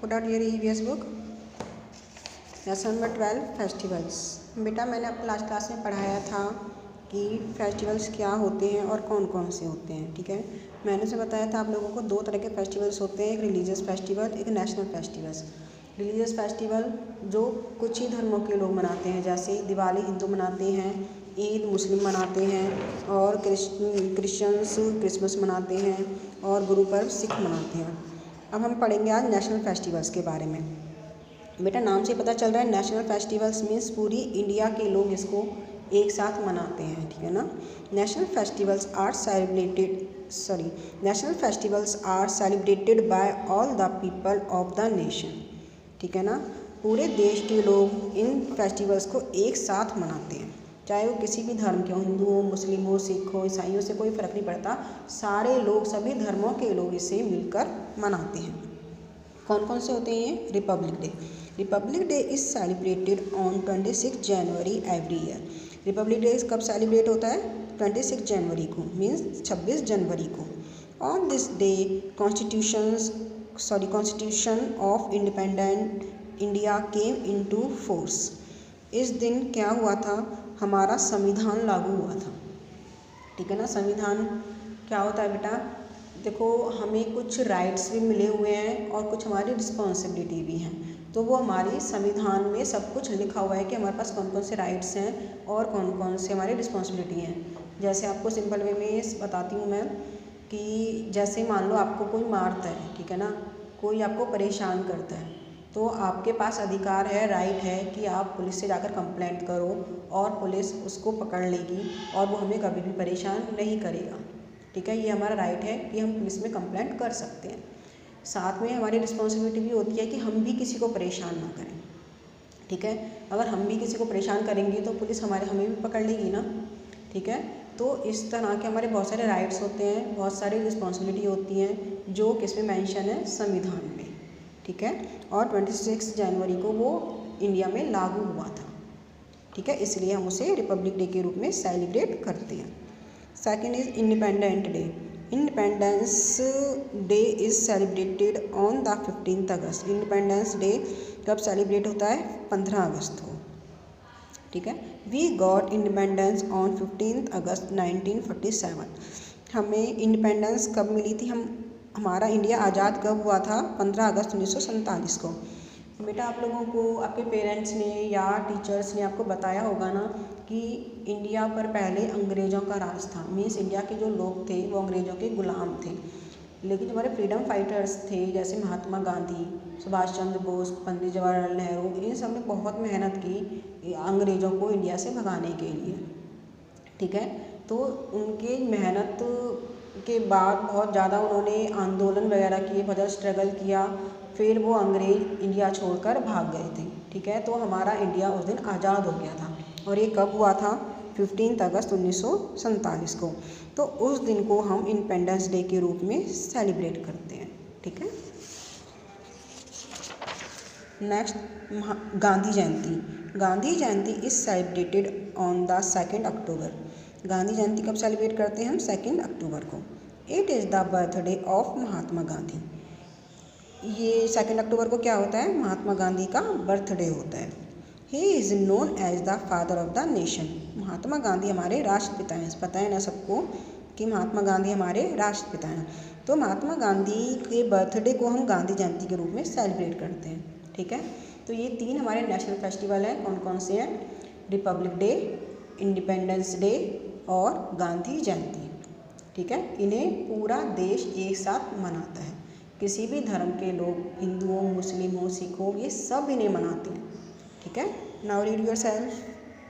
Put out your EVS book. Lesson number 12 festivals. बेटा मैंने अपने लास्ट क्लास में पढ़ाया था कि फेस्टिवल्स क्या होते हैं और कौन कौन से होते हैं। ठीक है, मैंने उसे बताया था आप लोगों को दो तरह के फेस्टिवल्स होते हैं, एक रिलीजियस फेस्टिवल, एक नेशनल फेस्टिवल्स। रिलीजियस फेस्टिवल जो कुछ ही धर्मों के लोग मनाते हैं, जैसे दिवाली हिंदू मनाते हैं, ईद मुस्लिम मनाते हैं और क्रिश्चियंस क्रिसमस मनाते हैं और गुरु पर्व सिख मनाते हैं। अब हम पढ़ेंगे आज नेशनल फेस्टिवल्स के बारे में। बेटा नाम से पता चल रहा है नेशनल फेस्टिवल्स मीन्स पूरी इंडिया के लोग इसको एक साथ मनाते हैं। ठीक है ना। National festivals are celebrated by all the people of the nation. ठीक है ना, पूरे देश के लोग इन फेस्टिवल्स को एक साथ मनाते हैं, चाहे वो किसी भी धर्म के हो, हिंदू हो, मुस्लिम हो, सिख हो, ईसाइयों से कोई फ़र्क नहीं पड़ता, सारे लोग सभी धर्मों के लोग इसे मिलकर मनाते हैं। कौन कौन से होते हैं ये? Republic day. Republic day is celebrated on 26 January every year. Republic day कब सेलिब्रेट होता है? 26 जनवरी को, मीन्स 26 जनवरी को। On this day constitution of independent India came into force. इस दिन क्या हुआ था? हमारा संविधान लागू हुआ था। ठीक है ना। संविधान क्या होता है बेटा? देखो हमें कुछ राइट्स भी मिले हुए हैं और कुछ हमारी रिस्पॉन्सिबिलिटी भी हैं, तो वो हमारी संविधान में सब कुछ लिखा हुआ है कि हमारे पास कौन कौन से राइट्स हैं और कौन कौन से हमारी रिस्पॉन्सिबिलिटी हैं। जैसे आपको सिंपल वे में बताती हूँ मैं कि जैसे मान लो आपको कोई मारता है, ठीक है ना, कोई आपको परेशान करता है, तो आपके पास अधिकार है, राइट है कि आप पुलिस से जाकर कंप्लेंट करो और पुलिस उसको पकड़ लेगी और वो हमें कभी भी परेशान नहीं करेगा। ठीक है, ये हमारा राइट है कि हम पुलिस में कंप्लेंट कर सकते हैं। साथ में हमारी रिस्पॉन्सिबिलिटी भी होती है कि हम भी किसी को परेशान ना करें। ठीक है, अगर हम भी किसी को परेशान करेंगे तो पुलिस हमें भी पकड़ लेगी ना। ठीक है, तो इस तरह के हमारे बहुत सारे राइट्स होते हैं, बहुत सारी रिस्पॉन्सिबिलिटी होती हैं जो किस में मेंशन है? संविधान में। ठीक है, और 26 जनवरी को वो इंडिया में लागू हुआ था। ठीक है, इसलिए हम उसे रिपब्लिक डे के रूप में सेलिब्रेट करते हैं। Second is independent day. Independence day is celebrated on the 15 August. Independence day कब सेलिब्रेट होता है? 15 अगस्त को। ठीक है, वी गॉट इंडिपेंडेंस ऑन 15 अगस्त 1947। हमें इंडिपेंडेंस कब मिली थी? हमारा इंडिया आज़ाद कब हुआ था? 15 अगस्त 1947 को। बेटा आप लोगों को आपके पेरेंट्स ने या टीचर्स ने आपको बताया होगा ना कि इंडिया पर पहले अंग्रेज़ों का राज था, मीन्स इंडिया के जो लोग थे वो अंग्रेज़ों के गुलाम थे। लेकिन जो हमारे फ्रीडम फाइटर्स थे जैसे महात्मा गांधी, सुभाष चंद्र बोस, पंडित जवाहरलाल नेहरू, इन सब ने बहुत मेहनत की अंग्रेज़ों को इंडिया से भगाने के लिए। ठीक है, तो उनके मेहनत के बाद बहुत ज़्यादा उन्होंने आंदोलन वगैरह किए, बहुत ज़्यादा स्ट्रगल किया, फिर वो अंग्रेज इंडिया छोड़कर भाग गए थे। ठीक है, तो हमारा इंडिया उस दिन आज़ाद हो गया था और ये कब हुआ था? 15 अगस्त 1947 को। तो उस दिन को हम इंडिपेंडेंस डे के रूप में सेलिब्रेट करते हैं। ठीक है, next Gandhi Jayanti. Gandhi Jayanti is celebrated on the 2 October. Gandhi Jayanti कब सेलिब्रेट करते हैं हम? 2 अक्टूबर को। It is the birthday of Mahatma Gandhi. ये 2 अक्टूबर को क्या होता है? महात्मा गांधी का बर्थडे होता है। He is known as the father of the nation. Mahatma Gandhi हमारे राष्ट्रपिता हैं। पता है ना सबको कि महात्मा गांधी हमारे राष्ट्रपिता हैं। तो महात्मा गांधी के बर्थडे को हम गांधी जयंती के रूप में सेलिब्रेट करते हैं। ठीक है, तो ये 3 हमारे नेशनल फेस्टिवल हैं। कौन कौन से हैं? रिपब्लिक डे, इंडिपेंडेंस डे और गांधी जयंती। ठीक है, इन्हें पूरा देश एक साथ मनाता है। किसी भी धर्म के लोग, हिंदू हो, मुस्लिम हो, सिख हो, ये सब इन्हें मनाते हैं। ठीक है, नाउ रीड योरसेल्फ।